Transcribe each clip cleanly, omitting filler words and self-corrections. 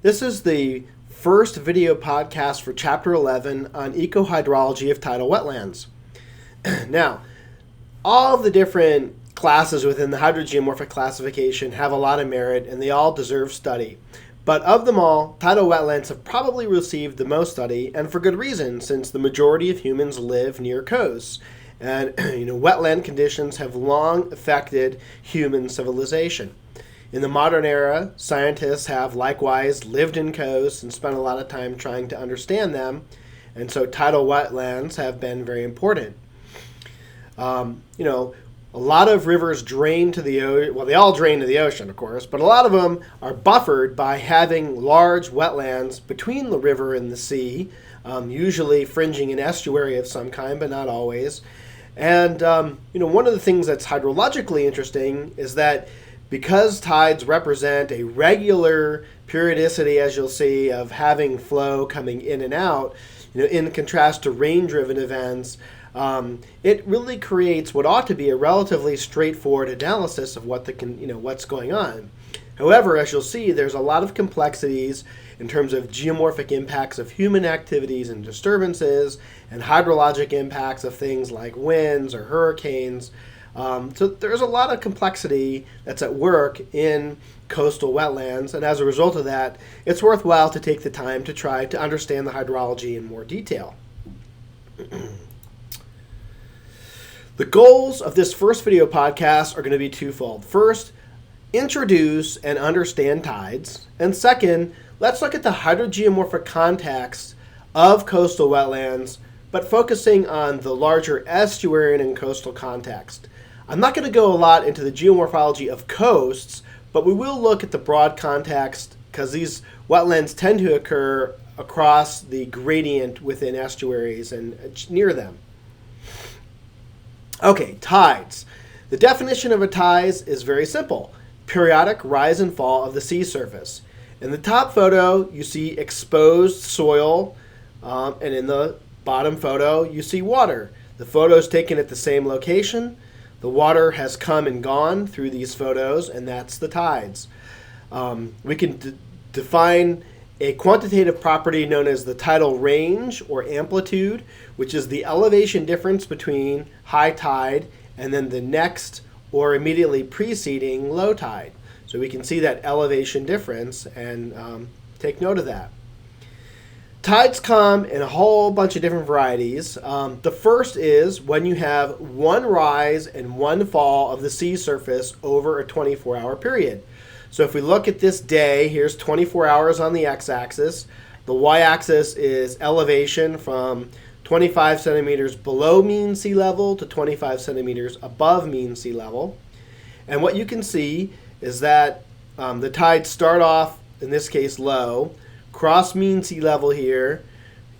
This is the first video podcast for Chapter 11 on ecohydrology of tidal wetlands. Now, all of the different classes within the hydrogeomorphic classification have a lot of merit and they all deserve study. But of them all, tidal wetlands have probably received the most study, and for good reason, since the majority of humans live near coasts. And wetland conditions have long affected human civilization. In the modern era, scientists have likewise lived in coasts and spent a lot of time trying to understand them, and so tidal wetlands have been very important. A lot of rivers drain to the ocean. Well, they all drain to the ocean, of course, but a lot of them are buffered by having large wetlands between the river and the sea, usually fringing an estuary of some kind, but not always. And, one of the things that's hydrologically interesting is that because tides represent a regular periodicity, as you'll see, of having flow coming in and out, in contrast to rain-driven events, it really creates what ought to be a relatively straightforward analysis of what's going on. However, as you'll see, there's a lot of complexities in terms of geomorphic impacts of human activities and disturbances, and hydrologic impacts of things like winds or hurricanes. So there's a lot of complexity that's at work in coastal wetlands, and as a result of that, it's worthwhile to take the time to try to understand the hydrology in more detail. The goals of this first video podcast are going to be twofold. First, introduce and understand tides, and second, let's look at the hydrogeomorphic context of coastal wetlands, but focusing on the larger estuarine and coastal context. I'm not going to go a lot into the geomorphology of coasts, but we will look at the broad context because these wetlands tend to occur across the gradient within estuaries and near them. Okay, tides. The definition of a tide is very simple. Periodic rise and fall of the sea surface. In the top photo, you see exposed soil, and in the bottom photo, you see water. The photo is taken at the same location. The water has come and gone through these photos, and that's the tides. We can define a quantitative property known as the tidal range or amplitude, which is the elevation difference between high tide and then the next or immediately preceding low tide. So we can see that elevation difference and take note of that. Tides come in a whole bunch of different varieties. The first is when you have one rise and one fall of the sea surface over a 24-hour period. So if we look at this day, here's 24 hours on the x-axis. The y-axis is elevation from 25 centimeters below mean sea level to 25 centimeters above mean sea level. And what you can see is that the tides start off, in this case, low, cross mean sea level here,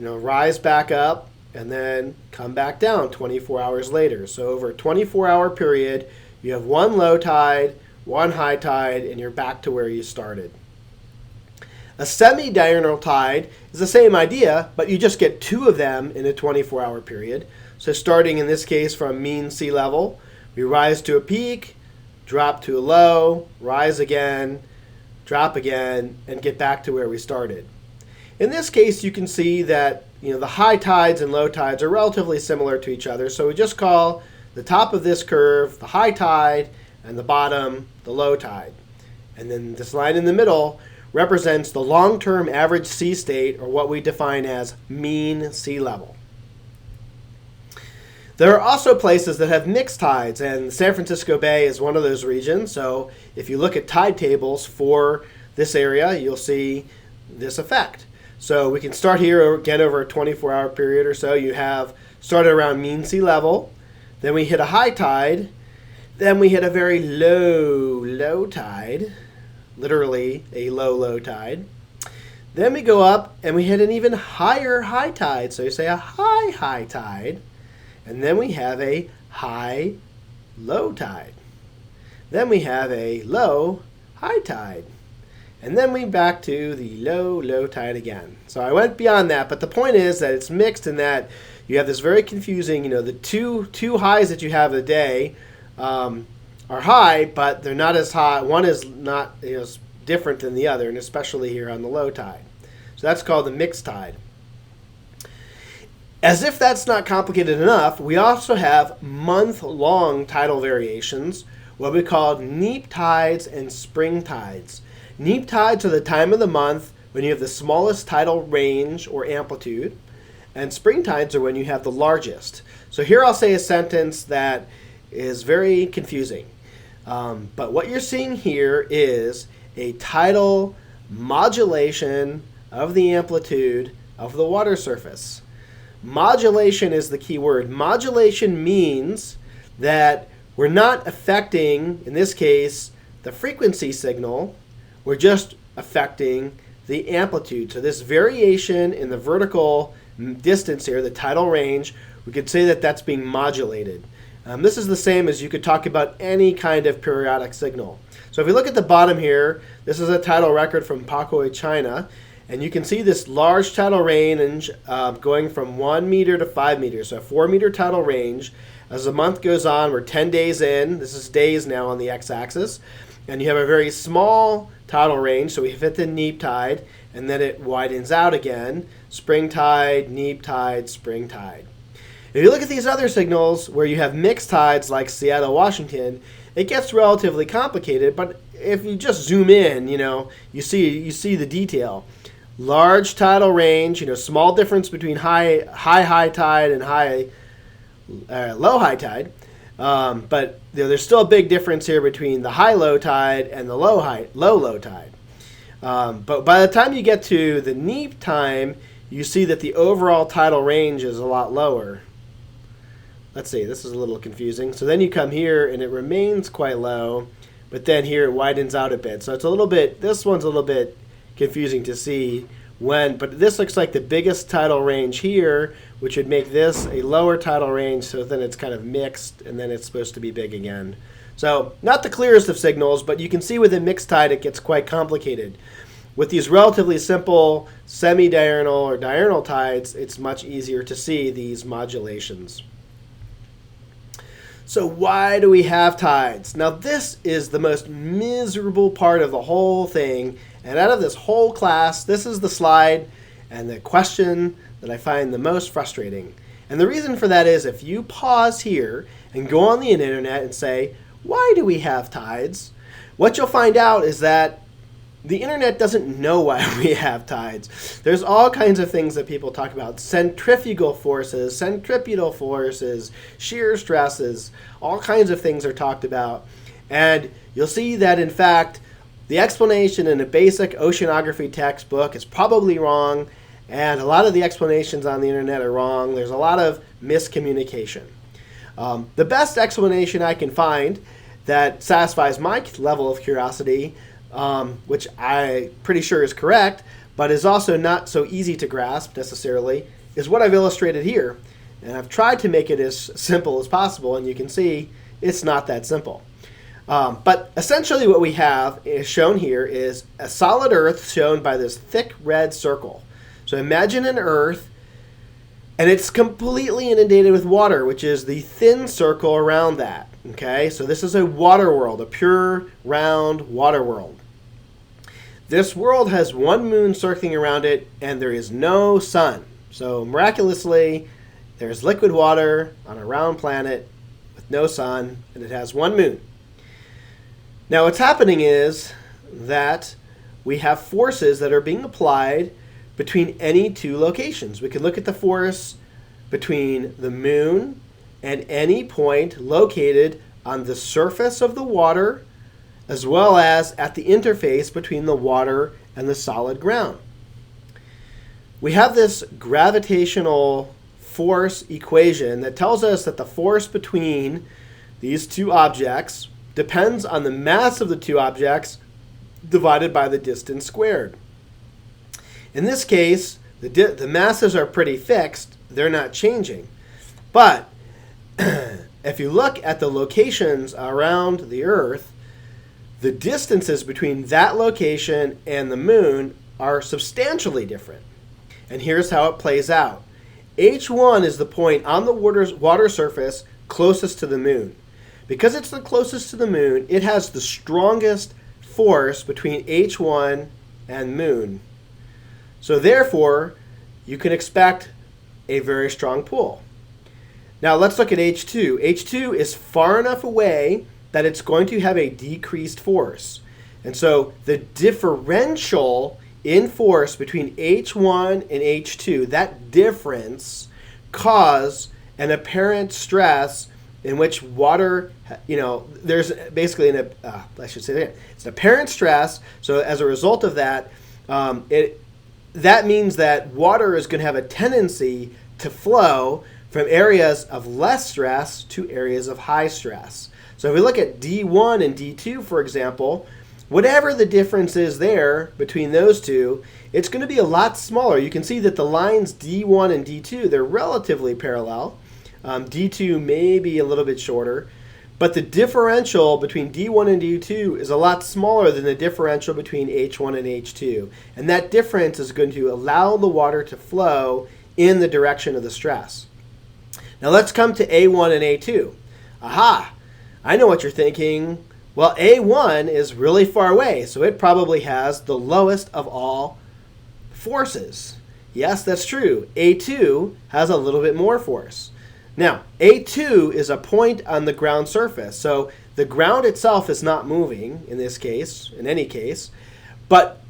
rise back up, and then come back down 24 hours later. So over a 24-hour period, you have one low tide, one high tide, and you're back to where you started. A semi-diurnal tide is the same idea, but you just get two of them in a 24-hour period. So starting in this case from mean sea level, we rise to a peak, drop to a low, rise again, drop again, and get back to where we started. In this case, you can see that the high tides and low tides are relatively similar to each other. So we just call the top of this curve the high tide and the bottom the low tide. And then this line in the middle represents the long-term average sea state, or what we define as mean sea level. There are also places that have mixed tides, and San Francisco Bay is one of those regions. So if you look at tide tables for this area, you'll see this effect. So we can start here again over a 24-hour period or so. You have started around mean sea level, then we hit a high tide, then we hit a very low tide, literally a low tide. Then we go up and we hit an even higher high tide. So you say a high tide. And then we have a high low tide. Then we have a low high tide. And then we back to the low tide again. So I went beyond that, but the point is that it's mixed in that you have this very confusing, the two highs that you have a day are high, but they're not as high. One is not different than the other, and especially here on the low tide. So that's called the mixed tide. As if that's not complicated enough, we also have month-long tidal variations, what we call neap tides and spring tides. Neap tides are the time of the month when you have the smallest tidal range or amplitude, and spring tides are when you have the largest. So here I'll say a sentence that is very confusing. But what you're seeing here is a tidal modulation of the amplitude of the water surface. Modulation is the key word. Modulation means that we're not affecting, in this case, the frequency signal. We're just affecting the amplitude. So this variation in the vertical distance here, the tidal range, we could say that that's being modulated. This is the same as you could talk about any kind of periodic signal. So if you look at the bottom here, this is a tidal record from Pakoi, China. And you can see this large tidal range going from 1 meter to 5 meters, so a 4-meter tidal range. As the month goes on, we're 10 days in. This is days now on the x-axis. And you have a very small tidal range, so we hit the neap tide, and then it widens out again. Spring tide, neap tide, spring tide. If you look at these other signals where you have mixed tides like Seattle, Washington, it gets relatively complicated, but if you just zoom in, you see the detail. Large tidal range, small difference between high tide and low high tide. But there's still a big difference here between the high low tide and the low tide. But by the time you get to the neap time, you see that the overall tidal range is a lot lower. Let's see, this is a little confusing. So then you come here and it remains quite low, but then here it widens out a bit. So it's this one's a little bit confusing to see but this looks like the biggest tidal range here, which would make this a lower tidal range, so then it's kind of mixed, and then it's supposed to be big again. So not the clearest of signals, but you can see with a mixed tide it gets quite complicated. With these relatively simple semi-diurnal or diurnal tides, it's much easier to see these modulations. So why do we have tides? Now this is the most miserable part of the whole thing. And out of this whole class, this is the slide and the question that I find the most frustrating. And the reason for that is if you pause here and go on the internet and say, why do we have tides? What you'll find out is that the internet doesn't know why we have tides. There's all kinds of things that people talk about. Centrifugal forces, centripetal forces, shear stresses, all kinds of things are talked about. And you'll see that, in fact, the explanation in a basic oceanography textbook is probably wrong, and a lot of the explanations on the internet are wrong. There's a lot of miscommunication. The best explanation I can find that satisfies my level of curiosity, which I'm pretty sure is correct, but is also not so easy to grasp necessarily, is what I've illustrated here. And I've tried to make it as simple as possible, and you can see it's not that simple. But essentially what we have is shown here is a solid Earth shown by this thick red circle. So imagine an Earth, and it's completely inundated with water, which is the thin circle around that. Okay, so this is a water world, a pure, round water world. This world has one moon circling around it, and there is no sun. So miraculously, there's liquid water on a round planet with no sun, and it has one moon. Now what's happening is that we have forces that are being applied between any two locations. We can look at the force between the moon and any point located on the surface of the water, as well as at the interface between the water and the solid ground. We have this gravitational force equation that tells us that the force between these two objects depends on the mass of the two objects divided by the distance squared. In this case, the masses are pretty fixed. They're not changing. But if you look at the locations around the Earth, the distances between that location and the moon are substantially different. And here's how it plays out. H1 is the point on the water surface closest to the moon. Because it's the closest to the moon, it has the strongest force between H1 and moon. So therefore, you can expect a very strong pull. Now let's look at H2. H2 is far enough away that it's going to have a decreased force. And so the differential in force between H1 and H2, that difference caused an apparent stress in which water, there's basically it's an apparent stress. So as a result of that, that means that water is going to have a tendency to flow from areas of less stress to areas of high stress. So if we look at D1 and D2, for example, whatever the difference is there between those two, it's going to be a lot smaller. You can see that the lines D1 and D2, they're relatively parallel. D2 may be a little bit shorter, but the differential between D1 and D2 is a lot smaller than the differential between H1 and H2. And that difference is going to allow the water to flow in the direction of the stress. Now let's come to A1 and A2. Aha! I know what you're thinking. Well, A1 is really far away, so it probably has the lowest of all forces. Yes, that's true. A2 has a little bit more force. Now, A2 is a point on the ground surface, so the ground itself is not moving in this case, in any case, but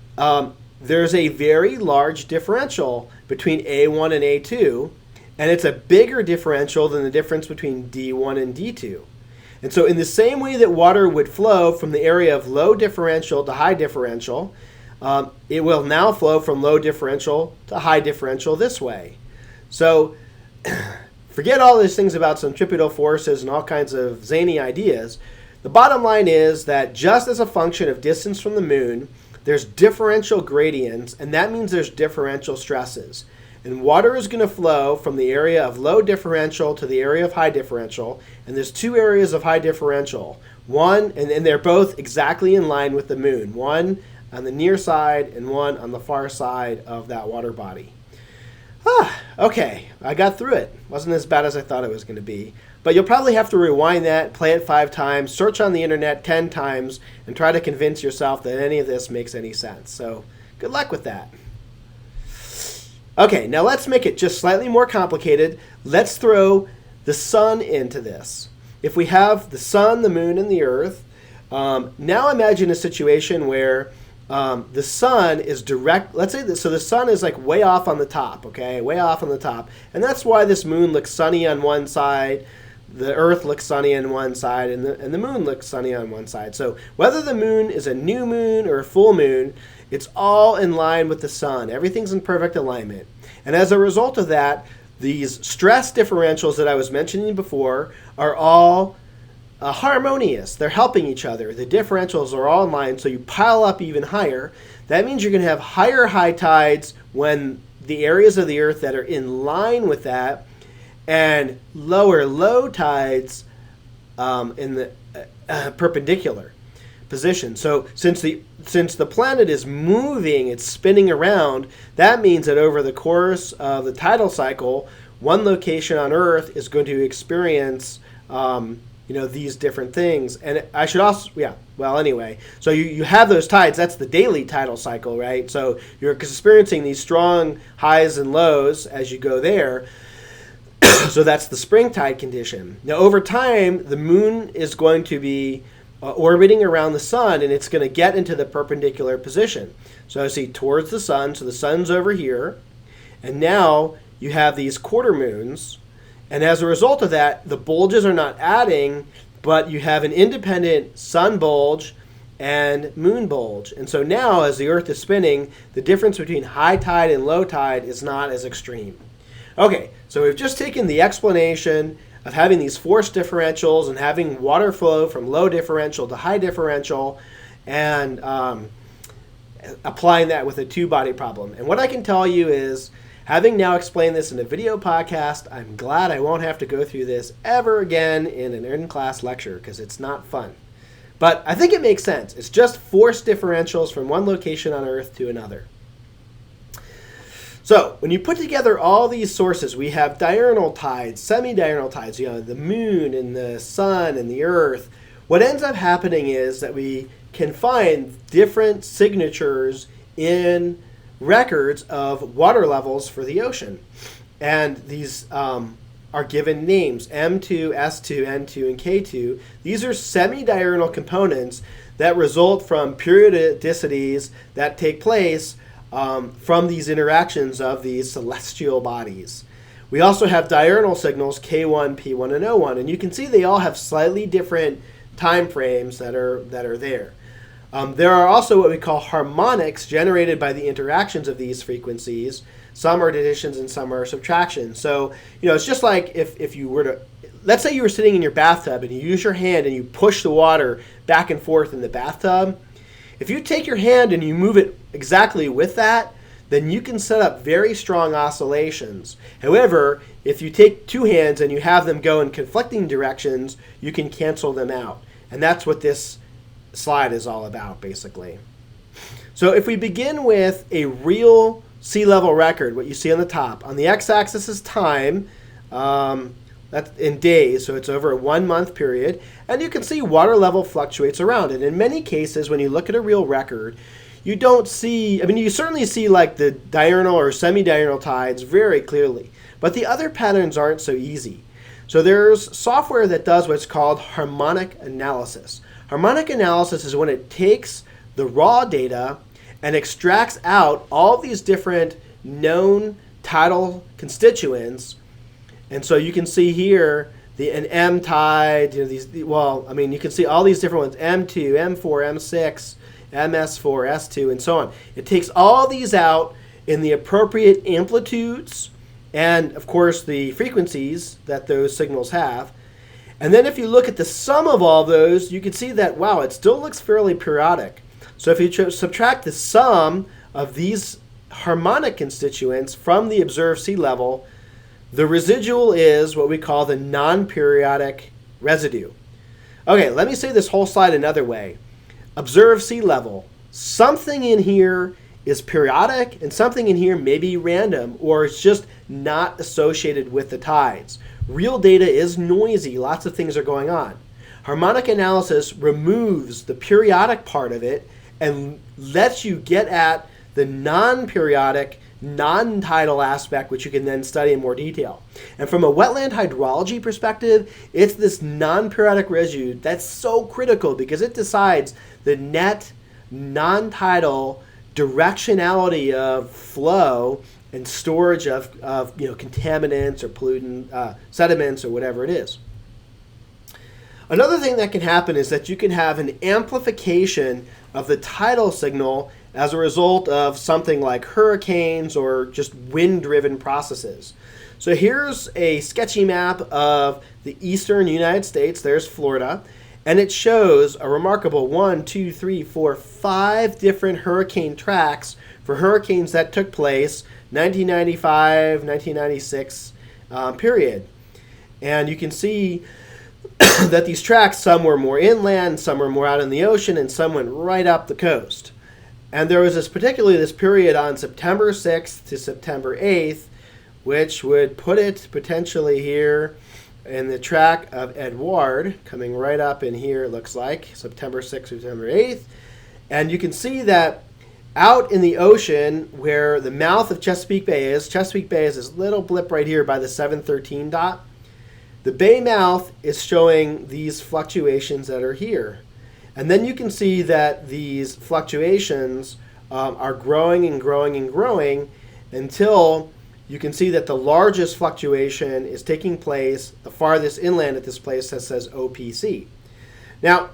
there's a very large differential between A1 and A2, and it's a bigger differential than the difference between D1 and D2. And so in the same way that water would flow from the area of low differential to high differential, it will now flow from low differential to high differential this way. So forget all these things about centripetal forces and all kinds of zany ideas. The bottom line is that just as a function of distance from the moon, there's differential gradients, and that means there's differential stresses. And water is going to flow from the area of low differential to the area of high differential. And there's two areas of high differential. One, and they're both exactly in line with the moon. One on the near side and one on the far side of that water body. Okay, I got through it. Wasn't as bad as I thought it was going to be. But you'll probably have to rewind that, play it 5 times, search on the internet 10 times, and try to convince yourself that any of this makes any sense. So good luck with that. Okay, now let's make it just slightly more complicated. Let's throw the sun into this. If we have the sun, the moon, and the earth, now imagine a situation where the sun is direct. Let's say so the sun is like way off on the top, okay? Way off on the top. And that's why this moon looks sunny on one side, the earth looks sunny on one side, and the moon looks sunny on one side. So whether the moon is a new moon or a full moon, it's all in line with the sun. Everything's in perfect alignment. And as a result of that, these stress differentials that I was mentioning before are all harmonious. They're helping each other. The differentials are all in line, so you pile up even higher. That means you're going to have higher high tides when the areas of the earth that are in line with that, and lower low tides in the perpendicular position. So since the planet is moving, it's spinning around, that means that over the course of the tidal cycle, one location on Earth is going to experience these different things. And I should also, anyway, so you have those tides. That's the daily tidal cycle, right? So you're experiencing these strong highs and lows as you go there. So that's the spring tide condition. Now over time, the moon is going to be orbiting around the sun, and it's going to get into the perpendicular position. So I see towards the sun, so the sun's over here, and now you have these quarter moons, and as a result of that, the bulges are not adding, but you have an independent sun bulge and moon bulge. And so now, as the Earth is spinning, the difference between high tide and low tide is not as extreme. Okay, so we've just taken the explanation of having these force differentials and having water flow from low differential to high differential, and applying that with a two-body problem. And what I can tell you is, having now explained this in a video podcast, I'm glad I won't have to go through this ever again in an in-class lecture, because it's not fun. But I think it makes sense. It's just force differentials from one location on Earth to another. So when you put together all these sources, we have diurnal tides, semi-diurnal tides, the moon and the sun and the earth. What ends up happening is that we can find different signatures in records of water levels for the ocean. And these are given names, M2, S2, N2, and K2. These are semi-diurnal components that result from periodicities that take place from these interactions of these celestial bodies. We also have diurnal signals, K1, P1, and O1, and you can see they all have slightly different time frames that are there. There are also what we call harmonics generated by the interactions of these frequencies. Some are additions and some are subtractions. So, it's just like if you were to, let's say you were sitting in your bathtub and you use your hand and you push the water back and forth in the bathtub. If you take your hand and you move it exactly with that, then you can set up very strong oscillations. However, if you take two hands and you have them go in conflicting directions, you can cancel them out. And that's what this slide is all about, basically. So if we begin with a real sea level record, what you see on the top, on the x-axis is time, that's in days, so it's over a 1 month period, and you can see water level fluctuates around it. In many cases, when you look at a real record, you don't see, you certainly see like the diurnal or semi-diurnal tides very clearly, but the other patterns aren't so easy. So there's software that does what's called harmonic analysis. Harmonic analysis is when it takes the raw data and extracts out all these different known tidal constituents. And so you can see here an M tide, you can see all these different ones, M2, M4, M6, MS4, S2, and so on. It takes all these out in the appropriate amplitudes and, of course, the frequencies that those signals have. And then if you look at the sum of all those, you can see that, wow, it still looks fairly periodic. So if you subtract the sum of these harmonic constituents from the observed sea level, the residual is what we call the non-periodic residue. Okay, let me say this whole slide another way. Observed sea level. Something in here is periodic and something in here may be random, or it's just not associated with the tides. Real data is noisy. Lots of things are going on. Harmonic analysis removes the periodic part of it and lets you get at the non-periodic, non-tidal aspect, which you can then study in more detail. And from a wetland hydrology perspective, it's this non-periodic residue that's so critical because it decides the net non-tidal directionality of flow and storage of contaminants or pollutant sediments or whatever it is. Another thing that can happen is that you can have an amplification of the tidal signal as a result of something like hurricanes or just wind-driven processes. So here's a sketchy map of the eastern United States. There's Florida. And it shows a remarkable 5 different hurricane tracks for hurricanes that took place 1995, 1996 period. And you can see that these tracks, some were more inland, some were more out in the ocean, and some went right up the coast. And there was particularly this period on September 6th to September 8th, which would put it potentially here in the track of Edward, coming right up in here, it looks like, September 6th to September 8th. And you can see that out in the ocean where the mouth of Chesapeake Bay is this little blip right here by the 713 dot. The bay mouth is showing these fluctuations that are here. And then you can see that these fluctuations are growing and growing and growing until you can see that the largest fluctuation is taking place the farthest inland at this place that says OPC. Now,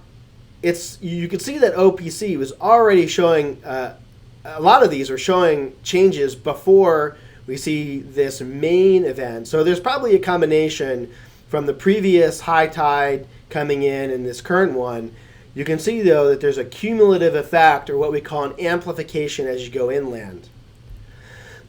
you can see that OPC was already showing, a lot of these are showing changes before we see this main event. So there's probably a combination from the previous high tide coming in and this current one. You can see, though, that there's a cumulative effect, or what we call an amplification as you go inland.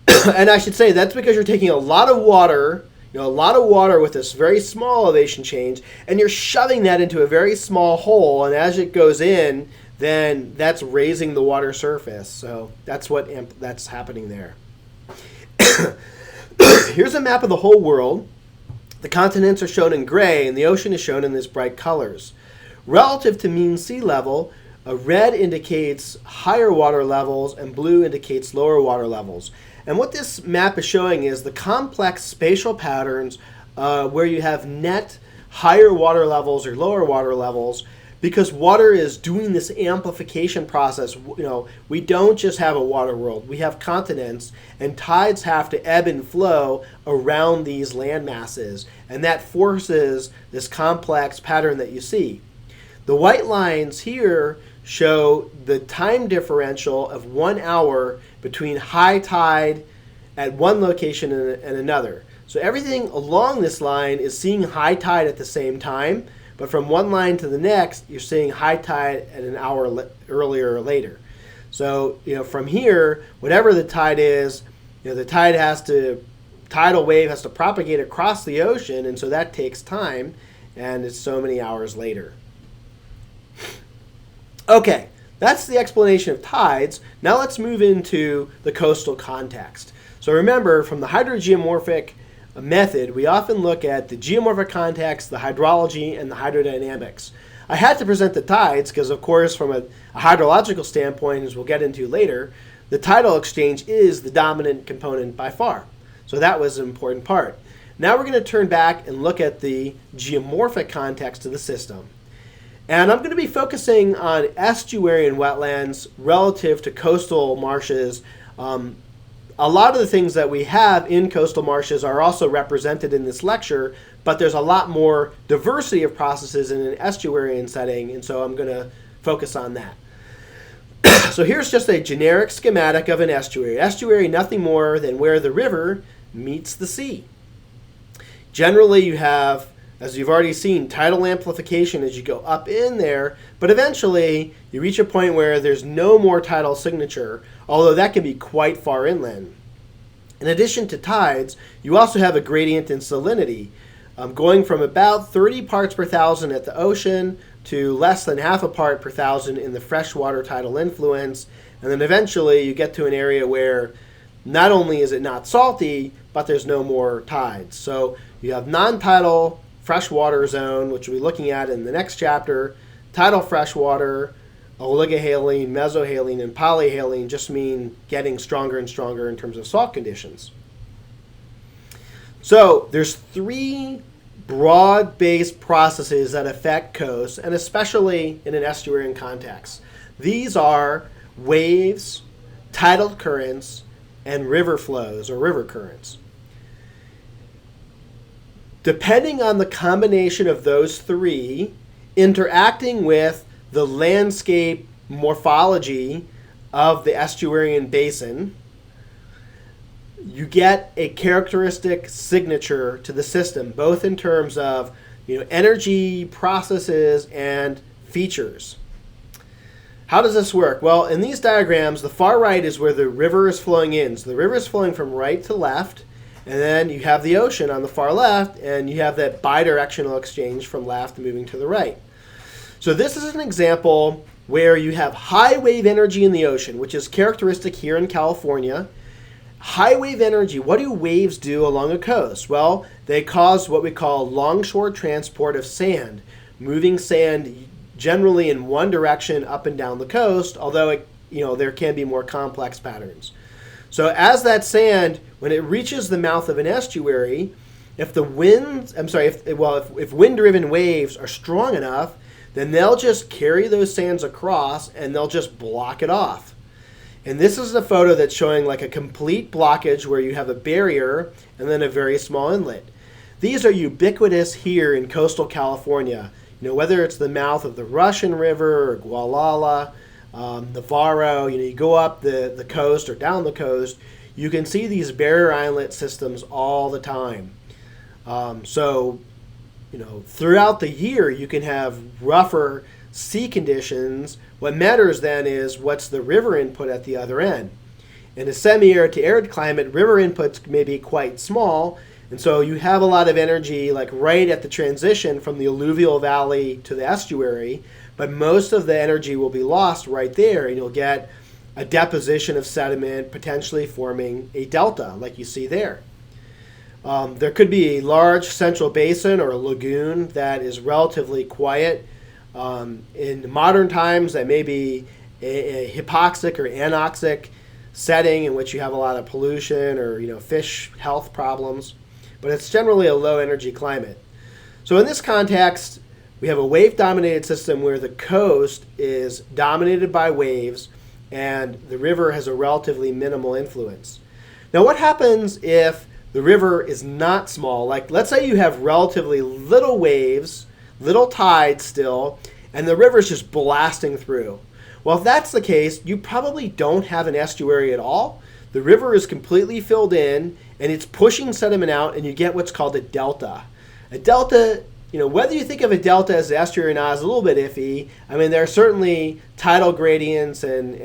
And I should say that's because you're taking a lot of water, with this very small elevation change, and you're shoving that into a very small hole, and as it goes in, then that's raising the water surface. So that's that's happening there. Here's a map of the whole world. The continents are shown in gray, and the ocean is shown in these bright colors. Relative to mean sea level, Red indicates higher water levels and blue indicates lower water levels. And what this map is showing is the complex spatial patterns where you have net higher water levels or lower water levels, because water is doing this amplification process. We don't just have a water world, we have continents, and tides have to ebb and flow around these land masses, and that forces this complex pattern that you see. The white lines here show the time differential of 1 hour between high tide at one location and another. So everything along this line is seeing high tide at the same time, but from one line to the next, you're seeing high tide at an hour earlier or later. So, from here, whatever the tide is, the tidal wave has to propagate across the ocean, and so that takes time, and it's so many hours later. Okay, that's the explanation of tides. Now let's move into the coastal context. So remember, from the hydrogeomorphic method, we often look at the geomorphic context, the hydrology, and the hydrodynamics. I had to present the tides because, of course, from a hydrological standpoint, as we'll get into later, the tidal exchange is the dominant component by far. So that was an important part. Now we're going to turn back and look at the geomorphic context of the system. And I'm going to be focusing on estuarine wetlands relative to coastal marshes. A lot of the things that we have in coastal marshes are also represented in this lecture, but there's a lot more diversity of processes in an estuarine setting, and so I'm going to focus on that. So here's just a generic schematic of an estuary. Estuary, nothing more than where the river meets the sea. Generally, you have, as you've already seen, tidal amplification as you go up in there, but eventually you reach a point where there's no more tidal signature, although that can be quite far inland. In addition to tides, you also have a gradient in salinity, going from about 30 parts per thousand at the ocean to less than half a part per thousand in the freshwater tidal influence, and then eventually you get to an area where not only is it not salty, but there's no more tides. So you have non-tidal freshwater zone, which we'll be looking at in the next chapter. Tidal freshwater, oligohaline, mesohaline, and polyhaline just mean getting stronger and stronger in terms of salt conditions. So there's 3 broad-based processes that affect coasts, and especially in an estuarine context. These are waves, tidal currents, and river flows or river currents. Depending on the combination of those 3, interacting with the landscape morphology of the estuarine basin, you get a characteristic signature to the system, both in terms of energy, processes, and features. How does this work? Well, in these diagrams, the far right is where the river is flowing in. So the river is flowing from right to left, and then you have the ocean on the far left, and you have that bidirectional exchange from left moving to the right. So this is an example where you have high wave energy in the ocean, which is characteristic here in California. High wave energy, what do waves do along a coast? Well, they cause what we call longshore transport of sand, moving sand generally in one direction up and down the coast, although there can be more complex patterns. So as that sand, when it reaches the mouth of an estuary, if wind-driven waves are strong enough, then they'll just carry those sands across and they'll just block it off. And this is a photo that's showing like a complete blockage where you have a barrier and then a very small inlet. These are ubiquitous here in coastal California. Whether it's the mouth of the Russian River or Gualala, the Varo, you go up the coast or down the coast, you can see these barrier islet systems all the time. Throughout the year you can have rougher sea conditions. What matters then is what's the river input at the other end. In a semi-arid to arid climate, river inputs may be quite small, and so you have a lot of energy like right at the transition from the alluvial valley to the estuary, but most of the energy will be lost right there, and you'll get a deposition of sediment, potentially forming a delta like you see there. There could be a large central basin or a lagoon that is relatively quiet In modern times, that may be a hypoxic or anoxic setting in which you have a lot of pollution or fish health problems, but it's generally a low energy climate. So in this context, we have a wave-dominated system where the coast is dominated by waves and the river has a relatively minimal influence. Now, what happens if the river is not small? Like, let's say you have relatively little waves, little tide still, and the river's just blasting through. Well, if that's the case, you probably don't have an estuary at all. The river is completely filled in, and it's pushing sediment out, and you get what's called a delta. A delta, whether you think of a delta as an estuary or not is a little bit iffy. I mean, there are certainly tidal gradients and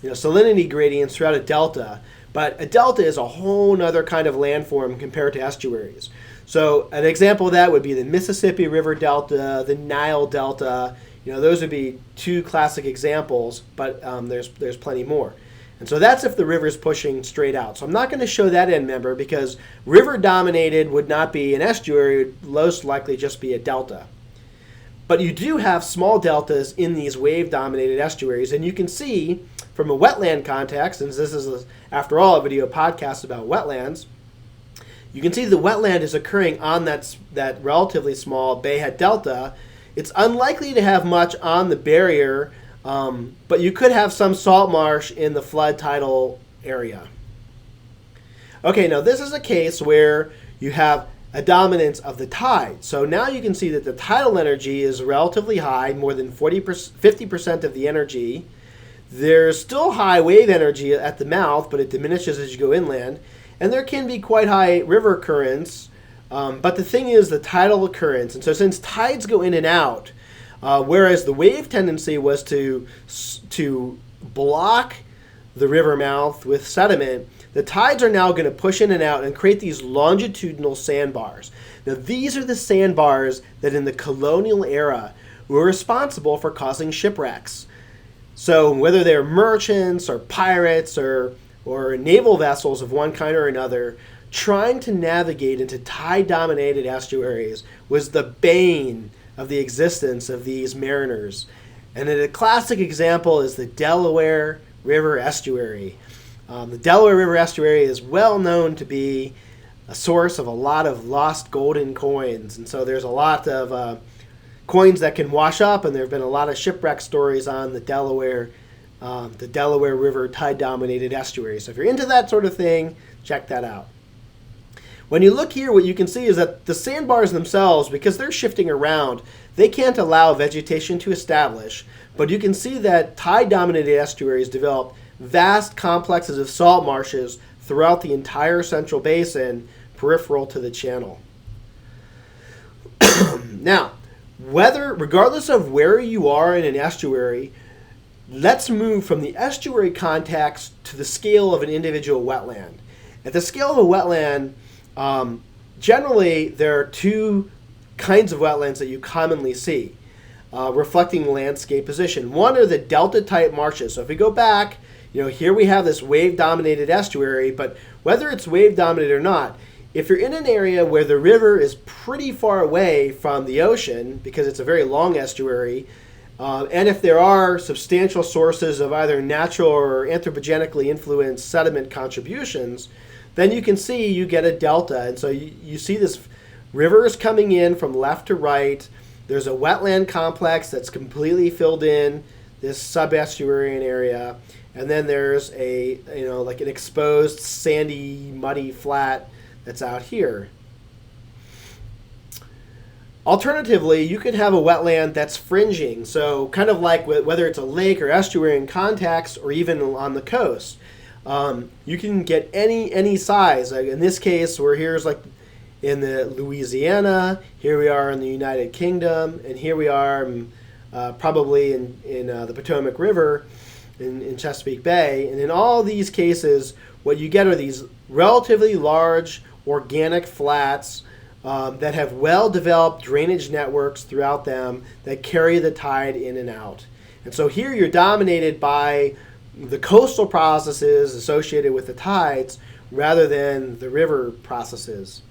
salinity gradients throughout a delta, but a delta is a whole other kind of landform compared to estuaries. So an example of that would be the Mississippi River Delta, the Nile Delta. Those would be two classic examples, but there's plenty more. And so that's if the river's pushing straight out. So I'm not going to show that end member because river-dominated would not be an estuary, it would most likely just be a delta. But you do have small deltas in these wave-dominated estuaries, and you can see from a wetland context, and this is, after all, a video podcast about wetlands, you can see the wetland is occurring on that relatively small bayhead delta. It's unlikely to have much on the barrier, but you could have some salt marsh in the flood tidal area. Okay, now this is a case where you have a dominance of the tide. So now you can see that the tidal energy is relatively high, more than 50% of the energy. There's still high wave energy at the mouth, but it diminishes as you go inland. And there can be quite high river currents, but the thing is the tidal currents. And so since tides go in and out, whereas the wave tendency was to block the river mouth with sediment, the tides are now going to push in and out and create these longitudinal sandbars. Now these are the sandbars that in the colonial era were responsible for causing shipwrecks. So whether they're merchants or pirates or naval vessels of one kind or another, trying to navigate into tide-dominated estuaries was the bane of the existence of these mariners. And a classic example is the Delaware River Estuary. The Delaware River Estuary is well known to be a source of a lot of lost golden coins. And so there's a lot of coins that can wash up, and there have been a lot of shipwreck stories on the Delaware River tide-dominated estuary. So if you're into that sort of thing, check that out. When you look here, what you can see is that the sandbars themselves, because they're shifting around, they can't allow vegetation to establish. But you can see that tide-dominated estuaries develop vast complexes of salt marshes throughout the entire central basin, peripheral to the channel. Now, regardless of where you are in an estuary, let's move from the estuary context to the scale of an individual wetland. At the scale of a wetland, generally there are two kinds of wetlands that you commonly see, reflecting landscape position. One are the delta-type marshes. So if we go back, here we have this wave-dominated estuary, but whether it's wave-dominated or not, if you're in an area where the river is pretty far away from the ocean, because it's a very long estuary, and if there are substantial sources of either natural or anthropogenically influenced sediment contributions, then you can see you get a delta. And so you see this river is coming in from left to right. There's a wetland complex that's completely filled in this sub-estuarian area. And then there's like an exposed sandy, muddy flat that's out here. Alternatively, you could have a wetland that's fringing. So kind of like whether it's a lake or estuary in context or even on the coast. You can get any size. Like in this case, here's like in the Louisiana, here we are in the United Kingdom, and here we are probably in the Potomac River in Chesapeake Bay. And in all these cases, what you get are these relatively large organic flats that have well-developed drainage networks throughout them that carry the tide in and out. And so here you're dominated by the coastal processes associated with the tides rather than the river processes.